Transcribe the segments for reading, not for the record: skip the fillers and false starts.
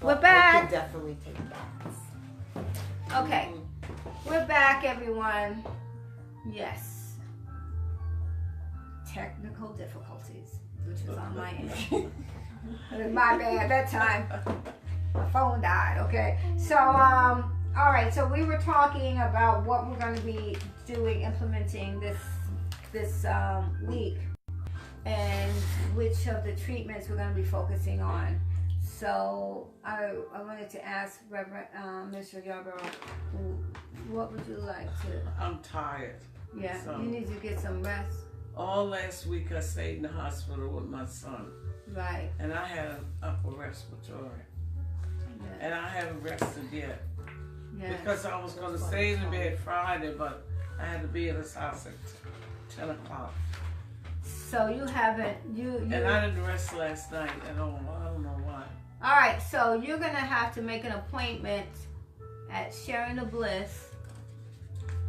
We're back. I can definitely take baths. Okay. We're back, everyone. Yes. Technical difficulties, which was on my end. It was my bad that time. My phone died, okay? So, all right, so we were talking about what we're going to be implementing this week, and which of the treatments we're going to be focusing on. So I wanted to ask Reverend Mr. Yarborough, what would you like to? I'm tired. Yeah, so you need to get some rest. All last week I stayed in the hospital with my son. Right. And I had an upper respiratory. Yeah. And I haven't rested yet. Yes. Because I was going to stay in the bed Friday, but I had to be at his house at 10 o'clock. So you haven't, And I didn't rest last night at all. I don't know why. All right, so you're going to have to make an appointment at Sharing the Bliss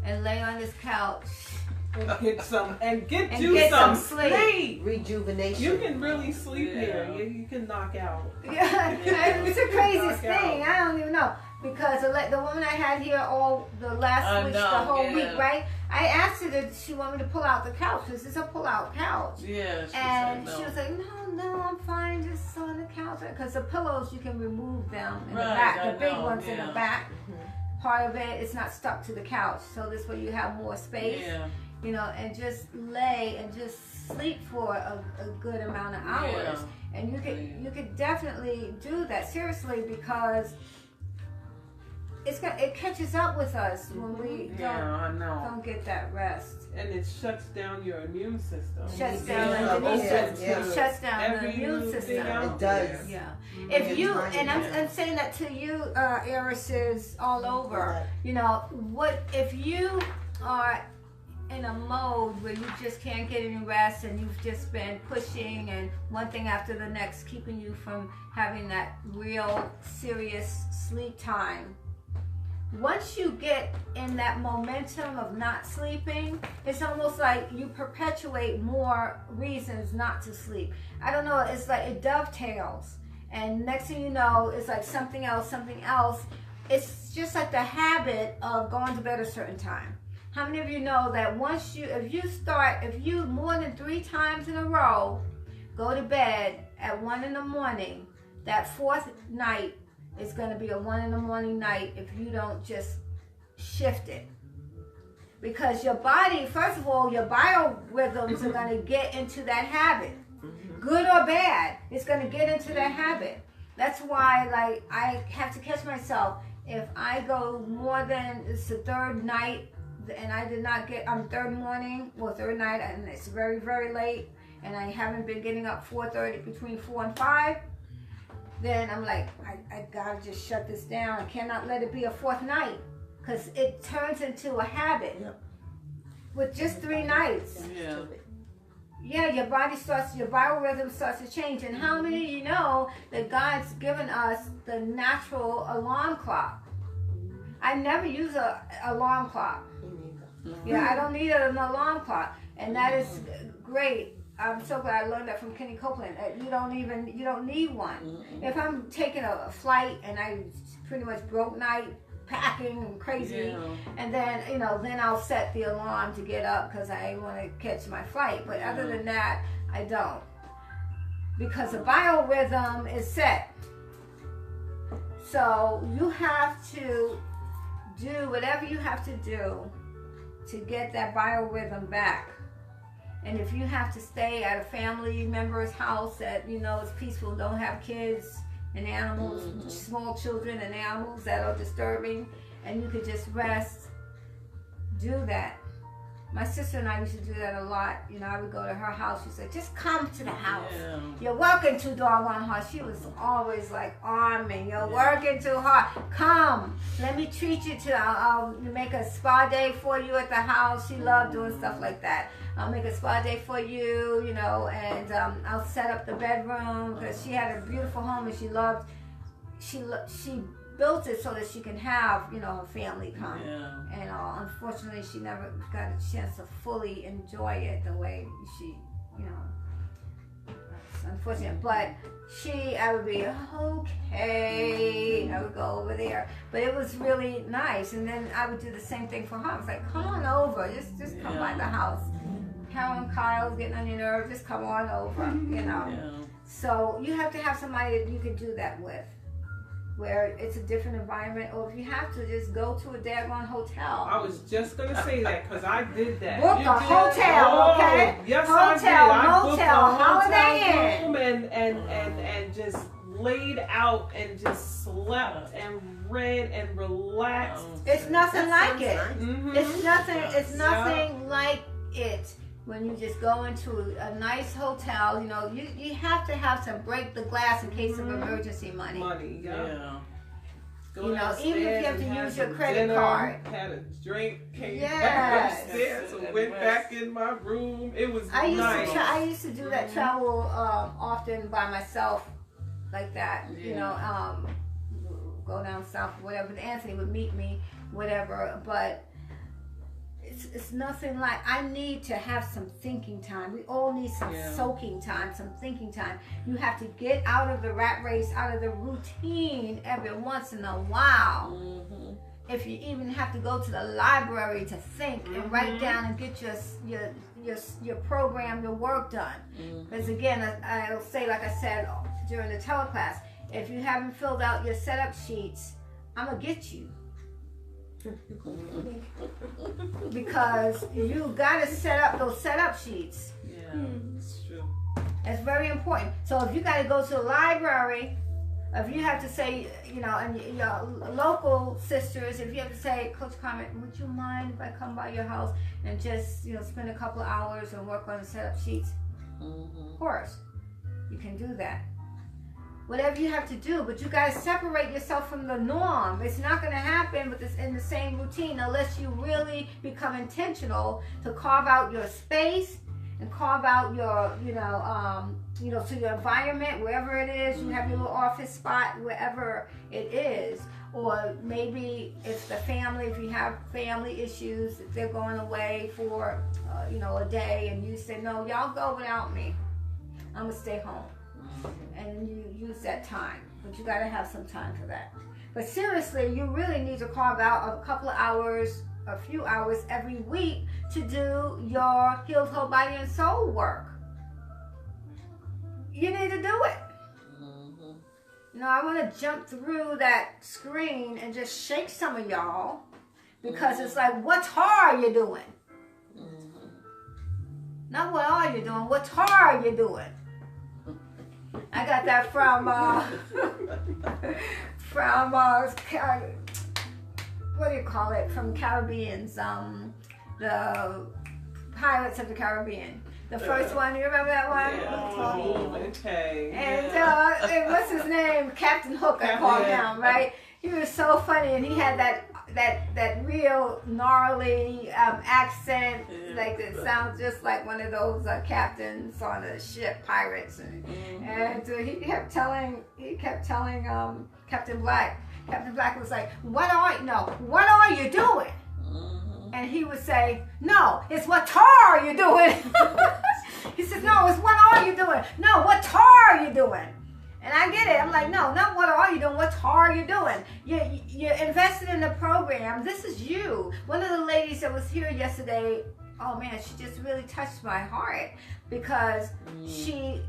and lay on this couch. And get some sleep. Rejuvenation. You can really sleep here. You can knock out. Yeah, it's the craziest thing. I don't even know. Because the woman I had here all the last week, the whole week, right? I asked her that she wanted me to pull out the couch. This is a pull-out couch. Yeah. She was like, no, I'm fine, just on the couch. Because the pillows, you can remove them in the back. The big ones in the back. Mm-hmm. Part of it is not stuck to the couch. So this way you have more space. Yeah. You know, and just lay and just sleep for a good amount of hours. Yeah. And you could definitely do that, seriously, because it catches up with us when we don't get that rest. And it shuts down your immune system. Shuts down the immune system. It does. Yeah. If you, and I'm saying that to you, heiresses all over, you know, what if you are in a mode where you just can't get any rest and you've just been pushing and one thing after the next keeping you from having that real serious sleep time. Once you get in that momentum of not sleeping, it's almost like you perpetuate more reasons not to sleep. I don't know, it's like it dovetails. And next thing you know, it's like something else. It's just like the habit of going to bed at a certain time. How many of you know that if you more than 3 times in a row go to bed at 1 in the morning, that 4th night is going to be a 1 in the morning night if you don't just shift it. Because your body, first of all, your biorhythms are going to get into that habit. Good or bad, it's going to get into that habit. That's why, like, I have to catch myself. If I go more than, it's the 3rd night, and I did not get, third night, and it's very, very late, and I haven't been getting up between 4 and 5, then I'm like, I gotta just shut this down. I cannot let it be a 4th night, because it turns into a habit. Yep. With just 3 nights. Yeah, your biorhythm starts to change. And how many of you know that God's given us the natural alarm clock? I never use an alarm clock. Yeah, I don't need an alarm clock, and that is great. I'm so glad I learned that from Kenny Copeland. You don't need one. If I'm taking a flight and I pretty much broke night, packing and crazy, and then then I'll set the alarm to get up because I want to catch my flight. But other than that, I don't, because the biorhythm is set. So you have to do whatever you have to do to get that biorhythm back. And if you have to stay at a family member's house that is peaceful, don't have kids and animals, small children and animals that are disturbing, and you could just rest, do that. My sister and I used to do that a lot. I would go to her house. She said, just come to the house. Yeah. You're working too doggone hard. She was always like on me. You're working too hard. Come. Let me treat you I'll make a spa day for you at the house. She loved doing stuff like that. I'll make a spa day for you, and I'll set up the bedroom because she had a beautiful home and she built it so that she can have, her family come. Yeah. And unfortunately, she never got a chance to fully enjoy it the way she, unfortunate. But I would be, okay, I would go over there. But it was really nice. And then I would do the same thing for her. I was like, come on over. Just come by the house. Carol and Kyle's getting on your nerves. Just come on over, you know. Yeah. So you have to have somebody that you can do that with, where it's a different environment, or if you have to, just go to a daggone hotel. I was just gonna say that because I did that. Book a hotel, okay? Yes, hotel, I did. I booked motel, a Holiday hotel room and just laid out and just slept and read and relaxed. It's nothing like it. Nice. Mm-hmm. It's nothing like it. When you just go into a nice hotel, you know, you have to have some break the glass in case of emergency money. Yeah. Go You know, even if you have to downstairs use your and credit had dinner, card. Had a drink, came Yes. back upstairs, Yes. and went back in my room. It was I nice. used to do that travel often by myself, like that. Yeah. You know, go down south, whatever. Anthony would meet me, whatever. But it's nothing like. I need to have some thinking time. We all need some soaking time, some thinking time. You have to get out of the rat race, out of the routine every once in a while. Mm-hmm. If you even have to go to the library to think and write down and get your program, your work done. Because again, I'll say, like I said during the teleclass, if you haven't filled out your setup sheets, I'm gonna get you. Because you gotta set up those setup sheets. Yeah, it's true. That's very important. So if you gotta go to the library, if you have to say, you know, and your local sisters, if you have to say, Coach Carmen, would you mind if I come by your house and just, you know, spend a couple of hours and work on the setup sheets? Of course, you can do that. Whatever you have to do, but you gotta separate yourself from the norm. It's not gonna happen with this in the same routine unless you really become intentional to carve out your space and carve out your, you know, so your environment, wherever it is, you have your little office spot, wherever it is. Or maybe it's the family, if you have family issues, if they're going away for, you know, a day, and you say, no, y'all go without me. I'm gonna stay home. And you use that time, but you got to have some time for that. But seriously, you really need to carve out a couple of hours, a few hours every week to do your healed whole body and soul work. You need to do it. You know, I want to jump through that screen and just shake some of y'all, because it's like, what are you doing? Not what are you doing, what are you doing? I got that from what do you call it? From Caribbeans, the Pirates of the Caribbean. The first one, you remember that one? Oh, okay. And what's his name? Captain Hook, I call him, right? He was so funny, and he had that real gnarly accent, like it sounds just like one of those captains on a ship, pirates, and he kept telling Captain Black. Captain Black was like, what are you doing? And he would say, no, it's what are you doing? He says, no, it's what are you doing? No, what are you doing? And I get it. I'm like, no, not what are you doing? What are you doing? You're invested in the program. This is you. One of the ladies that was here yesterday, oh man, she just really touched my heart, because she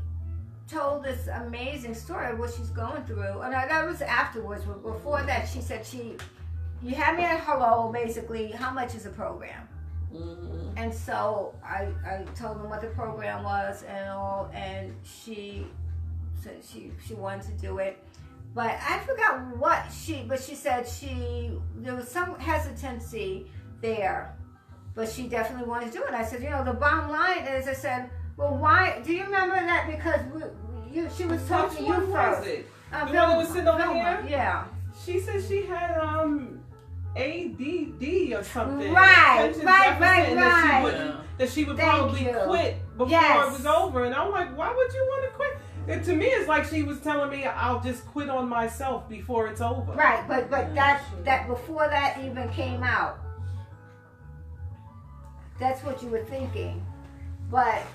told this amazing story of what she's going through. And that was afterwards. But before that, she said you had me at hello, basically, how much is the program? And so I told them what the program was and all, and she said she wanted to do it. But I forgot but she said there was some hesitancy there, but she definitely wanted to do it. I said, you know, the bottom line is, I said, well, why, do you remember that? Because she was talking to you first. Was it? The one that was sitting over here? Yeah. She said she had ADD or something. Right. That she would probably quit before it was over. And I'm like, why would you want to quit? And to me, it's like she was telling me, I'll just quit on myself before it's over. Right, but that before that even came out, that's what you were thinking. But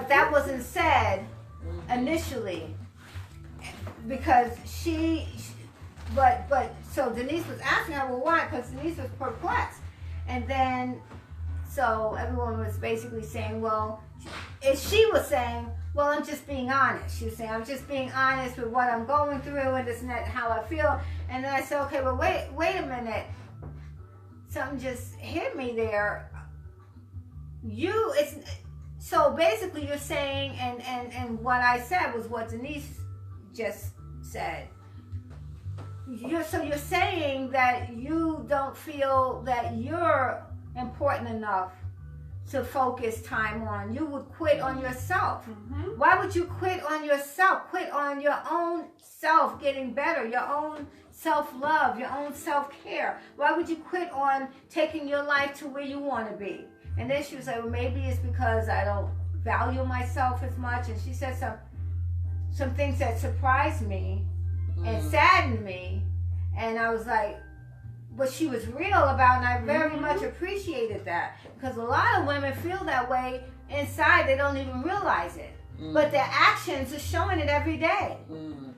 that wasn't said initially, because but so Denise was asking her, well, why? Because Denise was perplexed, and then so everyone was basically saying, well, and she was saying, well, I'm just being honest. She was saying, I'm just being honest with what I'm going through, and this and that, how I feel. And then I said, okay, well, wait a minute. Something just hit me there. So basically you're saying, and what I said was what Denise just said. You're saying that you don't feel that you're important enough to focus time on. You would quit on yourself. Why would you quit on yourself? Quit on your own self getting better, your own self-love, your own self-care. Why would you quit on taking your life to where you want to be? And then she was like, well, maybe it's because I don't value myself as much. And she said some things that surprised me and saddened me. And I was like, but she was real about it, and I very much appreciated that. Because a lot of women feel that way inside, they don't even realize it. But their actions are showing it every day.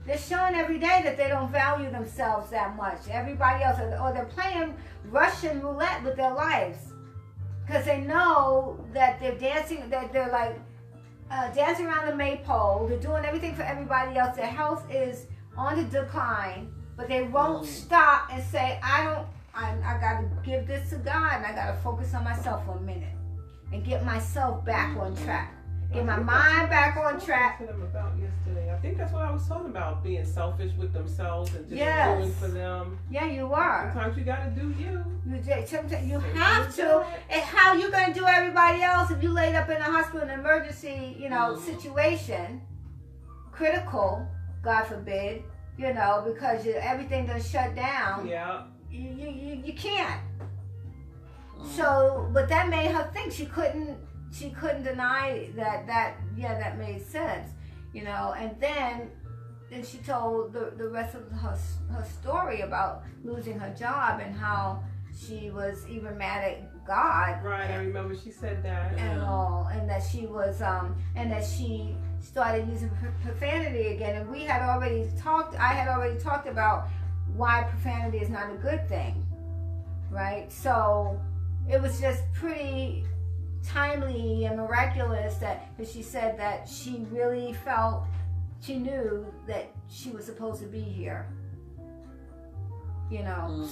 They're showing every day that they don't value themselves that much. Everybody else, or they're playing Russian roulette with their lives. Because they know that they're dancing, that they're like dancing around the maypole. They're doing everything for everybody else. Their health is on the decline. But they won't stop and say, I got to give this to God, and I got to focus on myself for a minute and get myself back on track. Get my mind back on track. To them about yesterday. I think that's what I was talking about, being selfish with themselves and just doing for them. Yeah, you are. Sometimes you got to do you. You have to. And how you going to do everybody else if you laid up in a hospital, an emergency, situation, critical, God forbid, because everything done shut down. Yeah. You can't. So, but that made her think she couldn't deny that made sense, and then she told the rest of her story about losing her job and how she was even mad at God. Right, I remember she said that. And all, and that she was, and that she started using profanity again. And I had already talked about why profanity is not a good thing, right? So it was just pretty timely and miraculous because she said that she really felt, she knew that she was supposed to be here,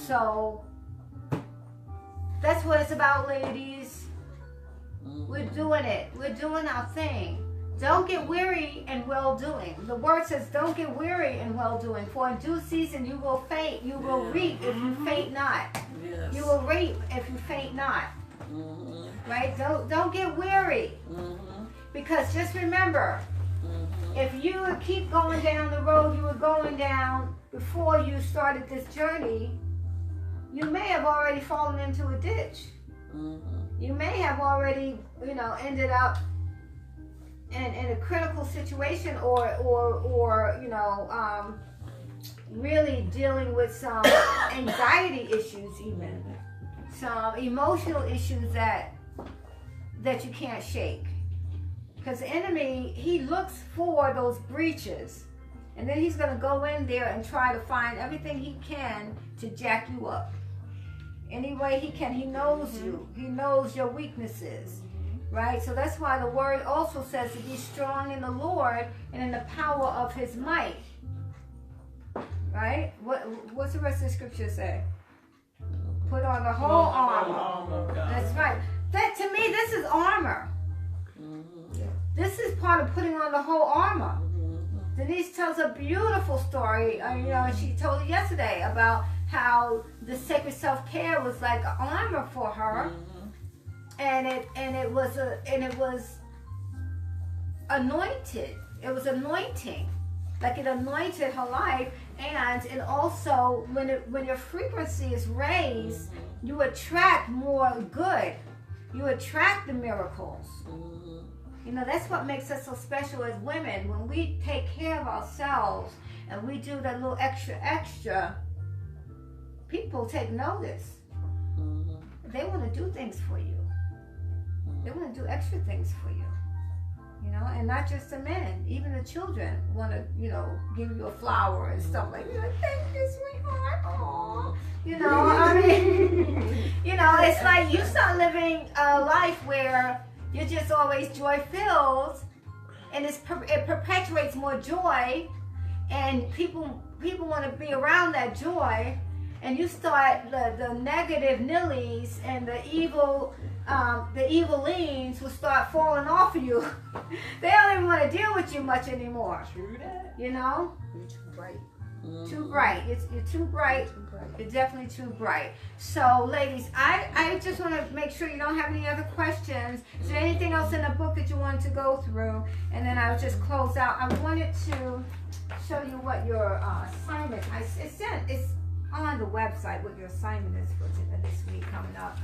so that's what it's about, ladies. We're doing it. We're doing our thing. Don't get weary in well-doing. The word says, don't get weary in well-doing, for in due season you will faint. You will reap if you faint not. Yes. You will reap if you faint not. Right? Don't get weary. Because just remember, if you keep going down the road you were going down before you started this journey, you may have already fallen into a ditch. You may have already, ended up in a critical situation or really dealing with some anxiety issues, even some emotional issues that you can't shake. Because the enemy, he looks for those breaches, and then he's going to go in there and try to find everything he can to jack you up. Any way he can. He knows you. He knows your weaknesses. Right? So that's why the word also says to be strong in the Lord and in the power of his might. Right? What's the rest of the scripture say? Put on the whole armor. That's right. That, to me, this is armor. This is part of putting on the whole armor. Denise tells a beautiful story, and she told it yesterday about how the sacred self-care was like an armor for her, and it was anointed. It was anointing, like it anointed her life, and also when your frequency is raised, you attract more good. You attract the miracles. That's what makes us so special as women. When we take care of ourselves and we do that little extra, people take notice. They want to do things for you. They want to do extra things for you. You know, and not just the men, even the children want to, you know, give you a flower and stuff like that. Thank you, sweetheart. Aww. You know, I mean, you know, it's like you start living a life where you're just always joy-filled, and it perpetuates more joy, and people want to be around that joy, and you start the negative nillies and the evil leans will start falling off of you. They don't even want to deal with you much anymore. True that. You know? You're too bright. Too bright. You're too bright. You're definitely too bright. So, ladies, I just want to make sure you don't have any other questions. Is there anything else in the book that you wanted to go through? And then I'll just close out. I wanted to show you what your assignment. It's on the website what your assignment is for this week coming up.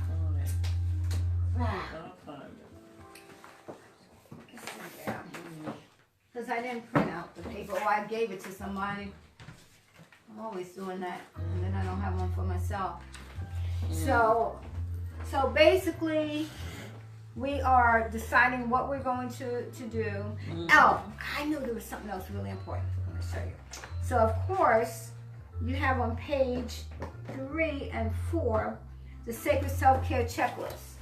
Because I didn't print out the paper, or I gave it to somebody. I'm always doing that, and then I don't have one for myself. So basically, we are deciding what we're going to do. Oh, I knew there was something else really important I'm going to show you. So of course, you have on page 3 and 4 the Sacred Self-Care Checklist.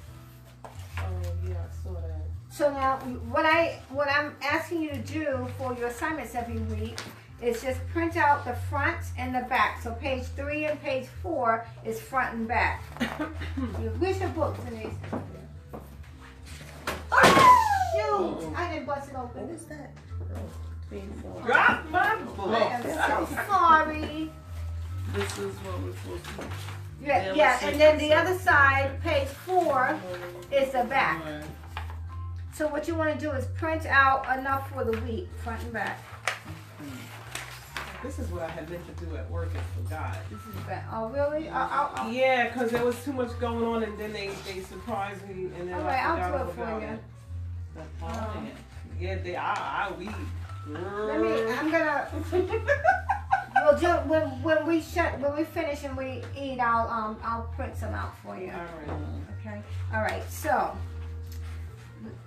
Oh yeah, I saw that. So now, what I'm asking you to do for your assignments every week is just print out the front and the back. So page 3 and page 4 is front and back. Where's your book, Denise? Oh, shoot! I didn't bust it open. What is that? Drop my book. I am so sorry. This is what we're supposed to do. Yeah, and then the other side, page 4, is the back. So what you want to do is print out enough for the week, front and back. This is what I had meant to do at work and forgot. This is back. Oh, really? Yeah, because there was too much going on, and then they surprised me, and then All I right, forgot I'll do it for about you. it. Yeah, we. I'm gonna. We'll do when we finish and we eat. I'll print some out for you. All right. Okay. All right. So,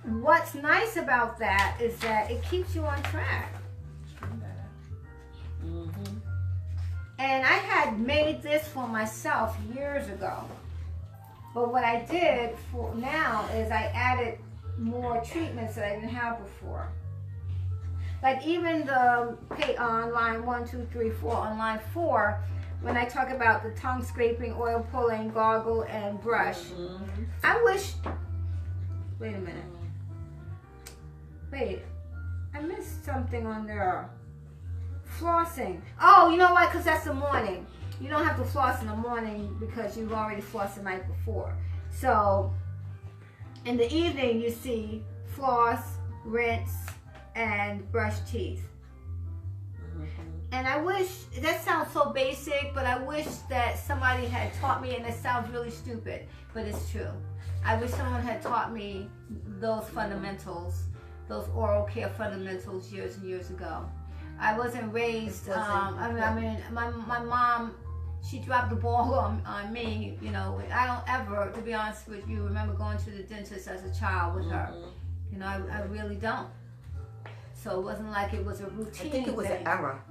what's nice about that is that it keeps you on track. And I had made this for myself years ago. But what I did for now is I added more treatments that I didn't have before. Like even the on line 1, 2, 3, 4, on line 4, when I talk about the tongue scraping, oil pulling, gargle, and brush, I wish, wait a minute. Wait, I missed something on there. Flossing. Oh, you know why? Because that's the morning. You don't have to floss in the morning because you've already flossed the night before. So, in the evening, you see floss, rinse, and brush teeth. And I wish, that sounds so basic, but I wish that somebody had taught me, and it sounds really stupid, but it's true. I wish someone had taught me those fundamentals, those oral care fundamentals years and years ago. I wasn't raised, I mean, my mom, she dropped the ball on me, you know. I don't ever, to be honest with you, remember going to the dentist as a child with her. You know, I really don't. So it wasn't like it was a routine I think it was thing. an era.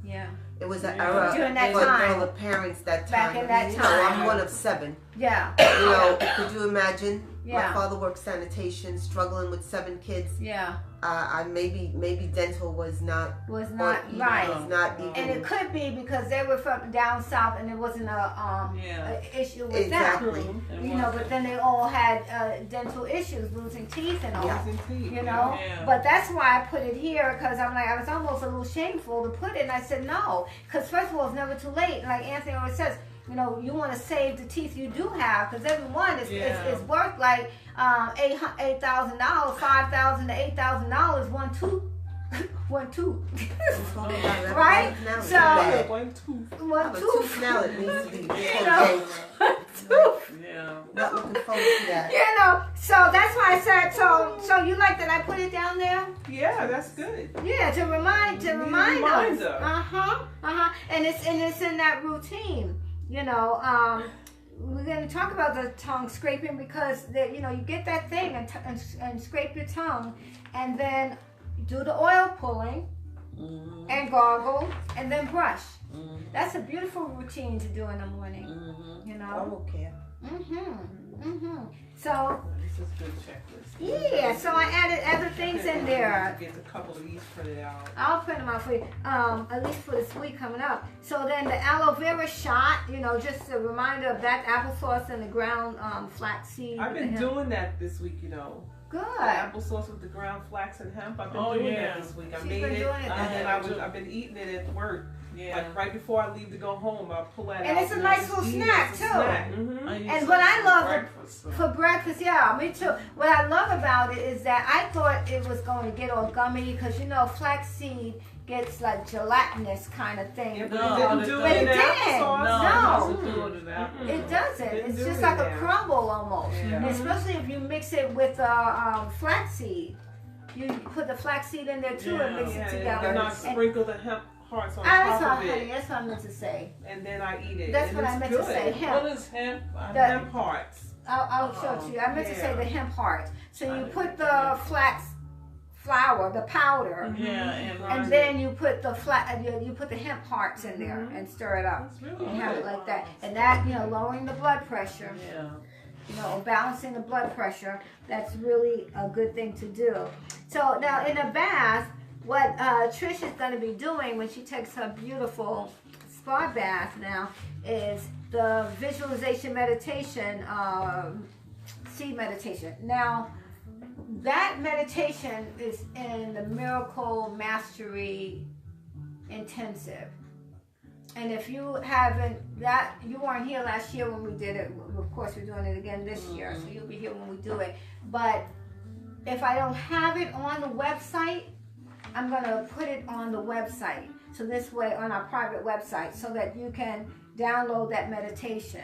Yeah. It was an era During that for time. all the parents that Back time. in that You know, time. I'm one of 7. Yeah. You know, could you imagine? Yeah. My father worked sanitation, struggling with 7 kids. Yeah. I maybe dental was not right. Was not even. And it could be because they were from down south and it wasn't a issue with exactly. them. You know, but then they all had dental issues, losing teeth and all. Yeah. You know, but that's why I put it here, because I'm like, I was almost a little shameful to put it, and I said no, because first of all, it's never too late. Like Anthony always says, you know, you want to save the teeth you do have, because every one is worth like $8,000, $5,000 to $8,000 one tooth. Right? So one tooth. One tooth. Now it needs to be. You know, one tooth. Yeah. Not looking forward to that. You know, so that's why I said, so you like that I put it down there? Yeah, that's good. Yeah, to remind us. Reminder. And it's in that routine, you know. we're going to talk about the tongue scraping because you get that thing and scrape your tongue, and then do the oil pulling and gargle and then brush. That's a beautiful routine to do in the morning. You know. Okay. So. This is a good checklist. Yeah. So I added other things in there. Get a couple of these printed out. I'll print them out for you. At least for this week coming up. So then the aloe vera shot. Just a reminder of that applesauce and the ground flaxseed. I've been doing that this week. Good. Applesauce with the ground flax and hemp. I've been doing that this week. I made it, and then I've been eating it at work. Yeah. Like right before I leave to go home, I'll pull that out. And it's a nice little snack too. And what I love for breakfast, yeah, me too. What I love about it is that I thought it was going to get all gummy because flaxseed gets like gelatinous kind of thing. Yeah, but it didn't. It doesn't. It's just like a crumble almost. Yeah. Especially if you mix it with flaxseed. You put the flaxseed in there too and mix it together. And I sprinkle the hemp hearts on top of it. Honey, that's what I meant to say. And then I eat it. That's what I meant to say. Hemp. What is hemp? Hemp hearts. I'll show it to you. I meant to say the hemp hearts. So you put the flax flour, the powder, and then you put the you put the hemp hearts in there and stir it up and have it like that. And that lowering the blood pressure. Balancing the blood pressure. That's really a good thing to do. So now in a bath. What Trish is going to be doing when she takes her beautiful spa bath now is the visualization meditation, seed meditation. Now, that meditation is in the Miracle Mastery Intensive. And if you haven't, you weren't here last year when we did it. Of course, we're doing it again this year, so you'll be here when we do it. But if I don't have it on the website, I'm going to put it on the website. So this way, on our private website, so that you can download that meditation.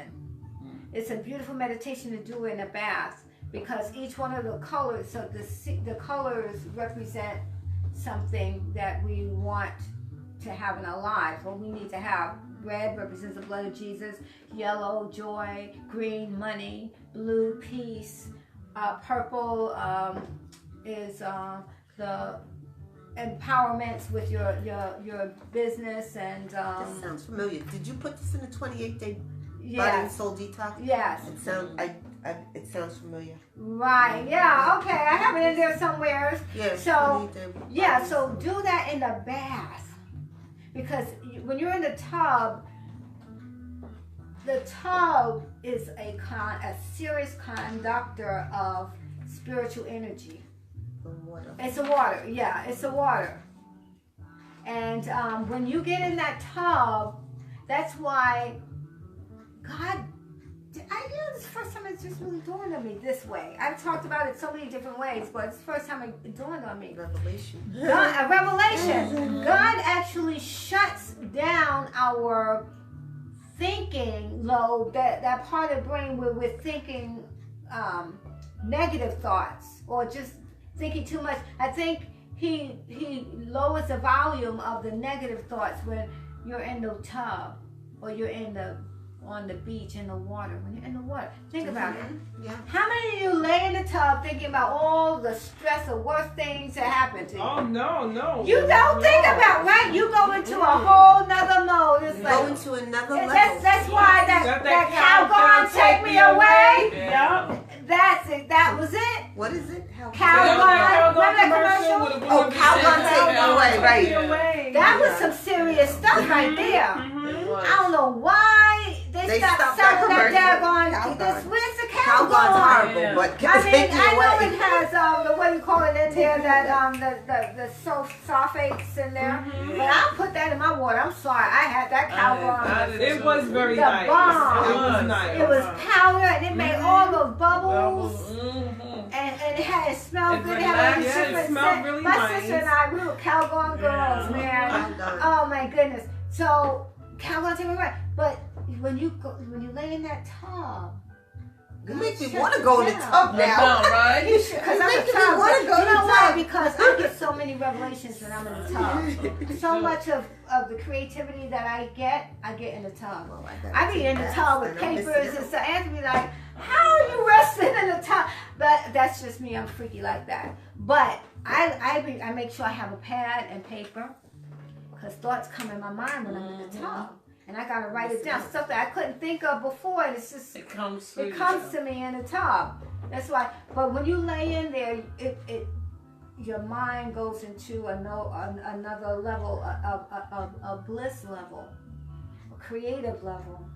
It's a beautiful meditation to do in a bath because each one of the colors, so the colors represent something that we want to have in our lives, or we need to have. Red represents the blood of Jesus, yellow, joy, green, money, blue, peace, purple is the empowerments with your business and this sounds familiar. Did you put this in the 28-day yes. body and soul detox? Yes. It sounds familiar. Right. Yeah. Okay. I have it in there somewhere. Yeah. So So do that in the bath because when you're in the tub is a serious conductor of spiritual energy. Water. It's a water, yeah, it's a water. And when you get in that tub, that's why God, this is the first time it's just really dawned on me this way. I've talked about it so many different ways, but it's the first time it dawned on me. Revelation. A revelation. God actually shuts down our thinking lobe, that part of the brain where we're thinking negative thoughts or just thinking too much. I think he lowers the volume of the negative thoughts when you're in the tub or you're on the beach in the water. When you're in the water, think about it. Yeah. How many of you lay in the tub thinking about all the stress or worst things that happened to you? Oh no. You don't think about, right? You go into a whole nother mode. It's like Go into another level. That's why that cow gone take me away. Yeah. That's it. That was it. What is it? Cow gone. Remember that commercial? Oh, cow gone take me away. Right. That was some serious stuff right there. I don't know why they stopped selling that daggone. Where's the cow gone? Cow gone's horrible, but I mean, take me I know away. it has the what do you call it in there, that the sulfates in there. But I put that in my water. I'm sorry, I had that cow gone. It was very The nice. bomb. It was nice. It was powder and it made all those bubbles. And it smelled good. It had a different scent. Really My nice. sister and I, we were Calgon girls, man. Oh my goodness. So Calgon take me away. But when you lay in that tub, You make me want to go in the tub now. Right? Because I'm a tub. You know why? Because I get so many revelations when I'm in the tub. So much of the creativity that I get in the tub. Well, I be in the tub with papers and stuff. Anthony be like, how are you resting in the tub? But that's just me. I'm freaky like that. But I make sure I have a pad and paper because thoughts come in my mind when I'm in the tub. And I gotta write it down, stuff that I couldn't think of before. And it's just it comes to me in the tub. That's why. But when you lay in there, your mind goes into another level, a bliss level, a creative realm.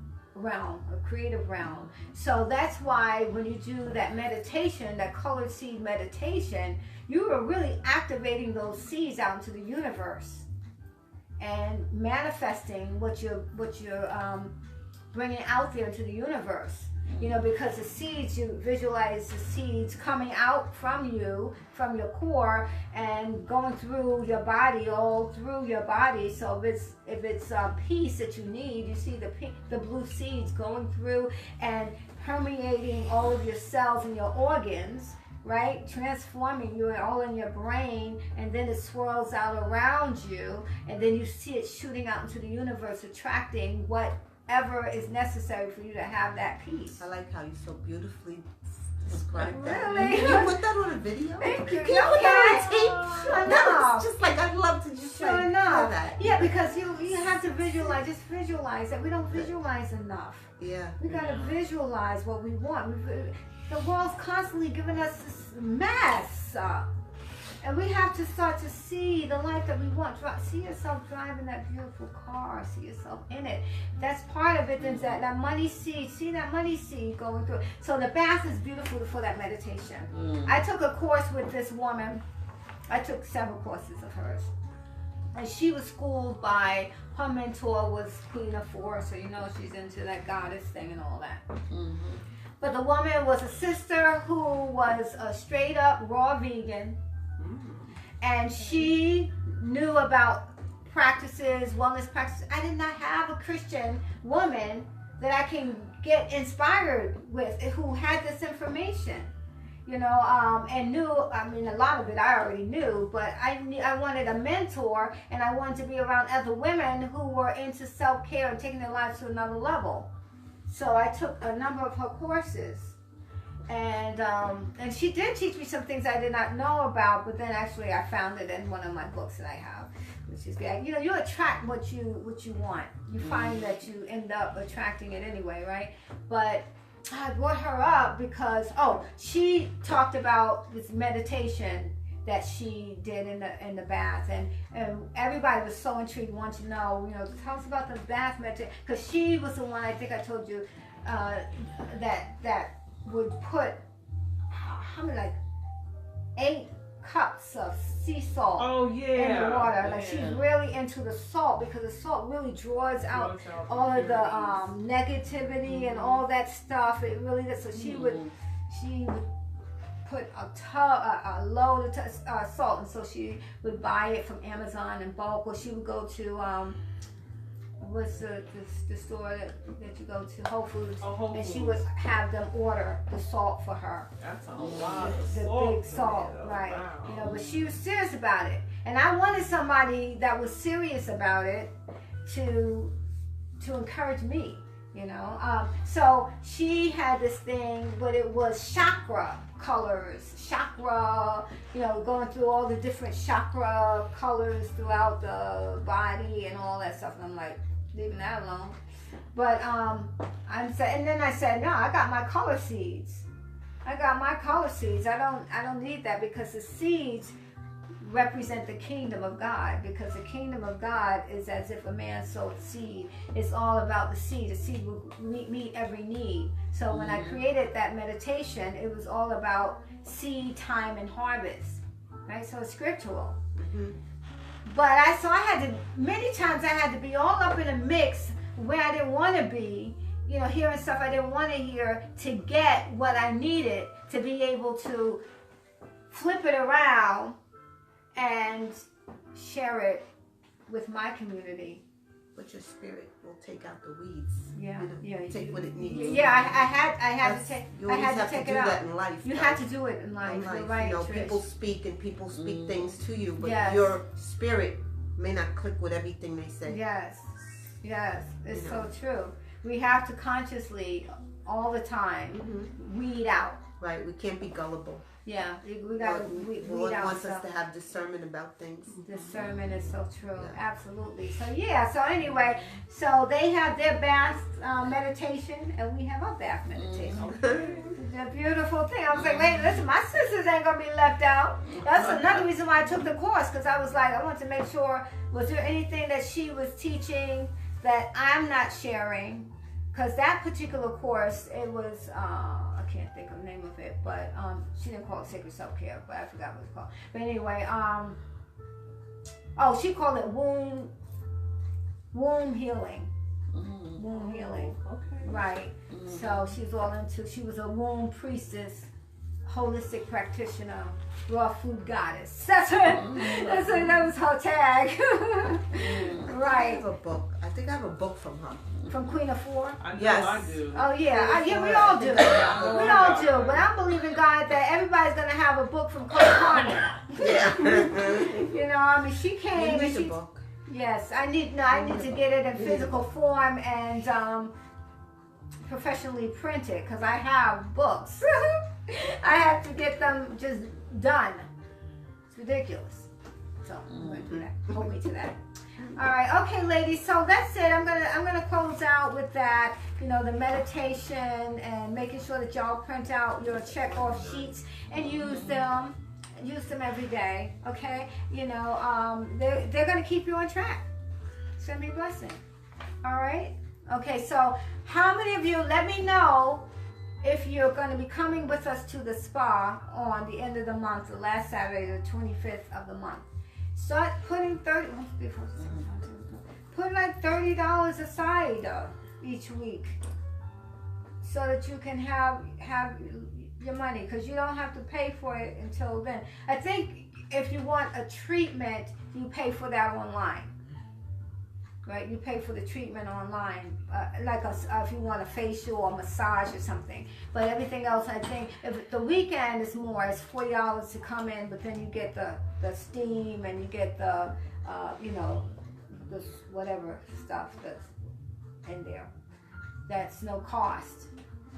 So that's why when you do that meditation, that colored seed meditation, you are really activating those seeds out into the universe. And manifesting what you're bringing out there into the universe, because the seeds, you visualize the seeds coming out from you, from your core, and going through your body, all through your body. So if it's peace that you need, you see the blue seeds going through and permeating all of your cells and your organs. Right? Transforming you all in your brain, and then it swirls out around you, and then you see it shooting out into the universe, attracting whatever is necessary for you to have that peace. I like how you so beautifully described that. Really? Can you put that on a video? Thank you. Can you put that on tape? Sure No, it's just like I'd love to just sure know that. Yeah, because you have to visualize. Just visualize that. We don't visualize enough. Yeah. We gotta visualize what we want. The world's constantly giving us this mess. And we have to start to see the life that we want. See yourself driving that beautiful car. See yourself in it. That's part of it. Is that money seed. See that money seed going through. So the bath is beautiful for that meditation. I took a course with this woman. I took several courses of hers. And she was schooled by, her mentor was Queen of Four. So she's into that goddess thing and all that. But the woman was a sister who was a straight up raw vegan. And she knew about practices, wellness practices. I did not have a Christian woman that I can get inspired with who had this information. And knew, a lot of it I already knew, but I wanted a mentor, and I wanted to be around other women who were into self-care and taking their lives to another level. So I took a number of her courses, and she did teach me some things I did not know about. But then actually I found it in one of my books that I have, which is you attract what you want. You find that you end up attracting it anyway, right? But I brought her up because she talked about this meditation that she did in the bath, and everybody was so intrigued, wanted to know, tell us about the bath meditation, because she was the one, I think I told you, that would put like 8 cups of sea salt in the water. Like she's really into the salt, because the salt really draws out all of the negativity and all that stuff. It really does. So she would put a load of salt, and so she would buy it from Amazon in bulk, or she would go to what's the store that you go to, Whole Foods, and she would have them order the salt for her. That's a lot of the salt. Big salt, right? Wow. But she was serious about it, and I wanted somebody that was serious about it to encourage me. So she had this thing, but it was chakra colors, going through all the different chakra colors throughout the body and all that stuff. And I'm like, leaving that alone. But and then I said, no, I got my color seeds. I don't need that, because the seeds represent the kingdom of God, because the kingdom of God is as if a man sowed seed. It's all about the seed. The seed will meet every need. So when I created that meditation, it was all about seed, time, and harvest, right? So it's scriptural. But many times I had to be all up in a mix where I didn't want to be, hearing stuff I didn't want to hear, to get what I needed to be able to flip it around and share it with my community. But your spirit will take out the weeds. Yeah, Take what it needs. Yeah, I had to take. You I always had to have take to it do out. that in life. You have to do it in life. You're right, You know, Trish. people speak and people speak things to you, but Yes. your spirit may not click with everything they say. Yes, it's You know. so true. We have to consciously, all the time, weed out. Right, we can't be gullible. Yeah, we gotta weed Lord out wants us stuff. to have discernment about things. Discernment is so true. Yeah. Absolutely. So so anyway, so they have their bath meditation and we have our bath meditation. It's a beautiful thing. I was like, wait, listen, my sisters ain't gonna be left out. That's another reason why I took the course, because I was like, I want to make sure, was there anything that she was teaching that I'm not sharing? Because that particular course, it was, I can't think of the name of it, but she didn't call it Sacred Self-Care, but I forgot what it's called. But anyway, she called it womb healing. Womb healing. Okay. Right. So she was a womb priestess, holistic practitioner, raw food goddess. That was her tag. I Right. have a book. I think I have a book from her. From Queen of Four? I know Yes. I do. Oh yeah, we all do. We all do. But I believe in God that everybody's gonna have a book from Coach Carmen. Yeah. You know, I mean, she came and Read the she. book. Yes, I need to get it in physical form and professionally printed because I have books. I have to get them just done. It's ridiculous. So I'm gonna do that. Hold me to that. All right, okay, ladies. So that's it. I'm gonna close out with that. You know, the meditation and making sure that y'all print out your check off sheets and use them. Use them every day. Okay. You know, they're gonna keep you on track. It's gonna be a blessing. All right. Okay. So how many of you? Let me know if you're going to be coming with us to the spa on the end of the month, the last Saturday, the 25th of the month. Start putting put like $30 aside each week, so that you can have your money, because you don't have to pay for it until then. I think if you want a treatment, you pay for that online. Right, you pay for the treatment online, if you want a facial or massage or something. But everything else, I think, if the weekend is more, it's $40 to come in, but then you get the steam and you get the, this whatever stuff that's in there. That's no cost.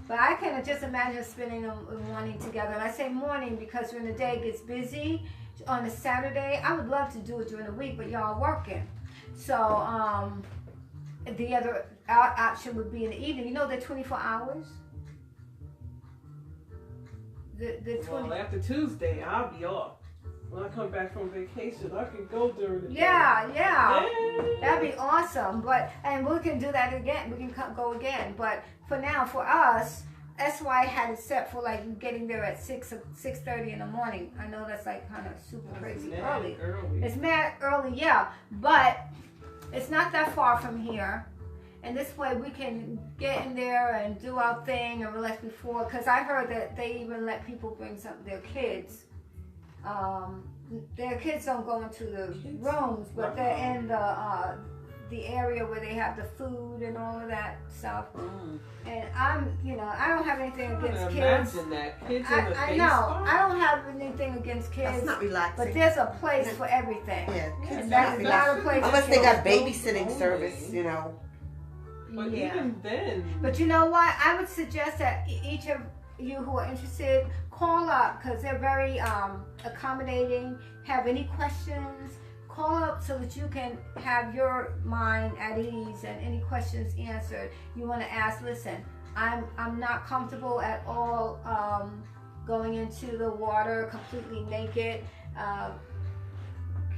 But I can just imagine spending a morning together. And I say morning because when the day gets busy on a Saturday, I would love to do it during the week, but y'all are working. So the other option would be in the evening. You know, they're 24 hours. Well, after Tuesday, I'll be off. When I come back from vacation, I can go during the day. Yeah. That'd be awesome. And we can do that again. We can go again. But for now, for us, that's why I had it set for like getting there at 6:30 in the morning. I know that's like kind of super crazy early. It's mad early, yeah. But it's not that far from here. And this way we can get in there and do our thing and relax before. Because I heard that they even let people bring their kids. Their kids don't go into the rooms, but they're in the area where they have the food and all of that stuff. And I don't have anything against kids. Imagine that. Kids in the I know. I don't have anything against kids. That's not relaxing. But there's a place for everything. Yeah, And that is not a place unless for they kids. got babysitting service, you know. But even then. But you know what? I would suggest that each of you who are interested, call up, because they're very accommodating. Have any questions, call up so that you can have your mind at ease and any questions answered. You want to ask, listen, I'm not comfortable at all going into the water completely naked.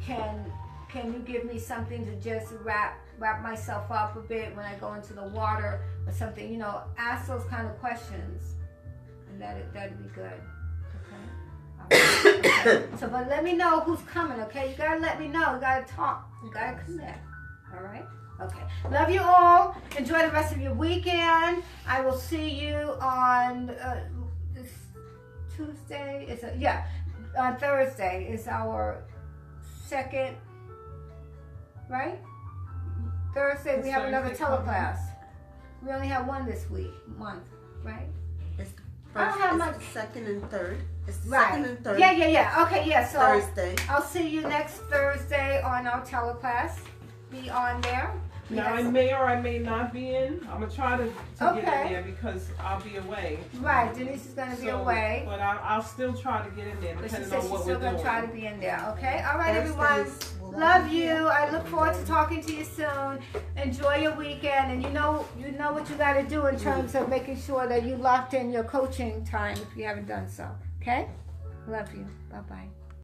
Can you give me something to just wrap myself up a bit when I go into the water or something? You know, ask those kind of questions, and that'd be good. Okay. So, but let me know who's coming. Okay, you gotta let me know. You gotta talk. You gotta connect. All right. Okay. Love you all. Enjoy the rest of your weekend. I will see you on this Tuesday. On Thursday is our second. Right? Thursday we have Thursday another coming. teleclass. We only have one this month, right? It's I don't have much. second and third. It's Right. second and third. Yeah. Okay, yeah. So Thursday. I'll see you next Thursday on our teleclass. Be on there. Now I may or I may not be in. I'm gonna try to get in there because I'll be away. Right, Denise is gonna be away. But I'll still try to get in there But she depending said on she's what still we're gonna doing. try to be in there. Okay. All right, everyone. Thursdays will all Love be you. here. I look forward to talking to you soon. Enjoy your weekend, and you know what you got to do in terms of making sure that you locked in your coaching time if you haven't done so. Okay. Love you. Bye bye.